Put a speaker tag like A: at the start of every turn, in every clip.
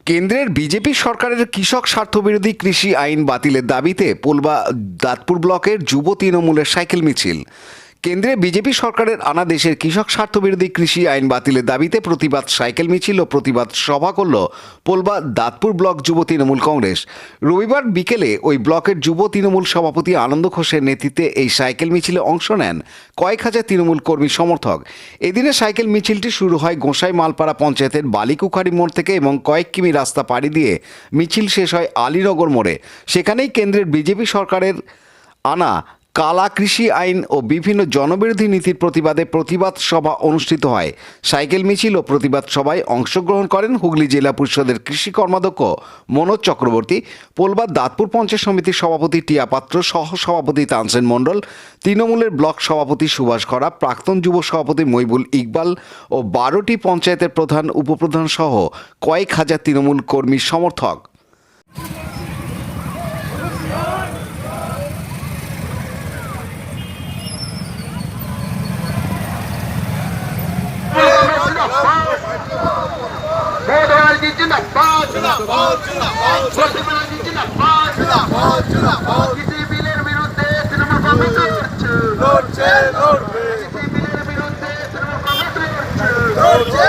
A: কেন্দ্রের বিজেপি সরকারের কৃষক স্বার্থবিরোধী কৃষি আইন বাতিলের দাবিতে পোলবা দাঁতপুর ব্লকের যুব তৃণমূলের সাইকেল মিছিল। কেন্দ্রে বিজেপি সরকারের আনা দেশের কৃষক স্বার্থবিরোধী কৃষি আইন বাতিলের দাবিতে প্রতিবাদ সাইকেল মিছিল ও প্রতিবাদ সভা করল পোলবা দাঁতপুর ব্লক যুব তৃণমূল কংগ্রেস। রবিবার বিকেলে ওই ব্লকের যুব তৃণমূল সভাপতি আনন্দ ঘোষের নেতৃত্বে এই সাইকেল মিছিলে অংশ নেন কয়েক হাজার তৃণমূল কর্মী সমর্থক। এদিনে সাইকেল মিছিলটি শুরু হয় গোসাই মালপাড়া পঞ্চায়েতের বালিকুখারি মোড় থেকে এবং কয়েক কিমি রাস্তা পাড়ি দিয়ে মিছিল শেষ হয় আলীনগর মোড়ে। সেখানেই কেন্দ্রের বিজেপি সরকারের আনা কালা কৃষি আইন ও বিভিন্ন জনবিরোধী নীতির প্রতিবাদে প্রতিবাদ সভা অনুষ্ঠিত হয়। সাইকেল মিছিল ও প্রতিবাদ সভায় অংশগ্রহণ করেন হুগলি জেলা পরিষদের কৃষি কর্মাধ্যক্ষ মনোজ চক্রবর্তী, পোলবা দাঁতপুর পঞ্চায়েত সমিতির সভাপতি টিয়া পাত্র, সহ সভাপতি তানসেন মণ্ডল, তৃণমূলের ব্লক সভাপতি সুভাষ খরা, প্রাক্তন যুব সভাপতি মইবুল ইকবাল ও 12টি পঞ্চায়েতের প্রধান উপপ্রধান সহ কয়েক হাজার তৃণমূল কর্মী সমর্থক।
B: বিলের বিরুদ্ধে তৃণমূল কংগ্রেস লড়ছে, বিলের বিরুদ্ধে তৃণমূল কংগ্রেস লড়ছে,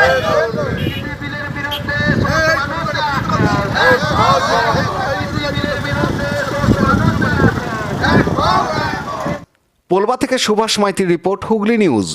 B: বিলের বিরুদ্ধে বিলের বিরুদ্ধে।
A: পোলবা থেকে সুভাষ মাইতির রিপোর্ট, হুগলি নিউজ।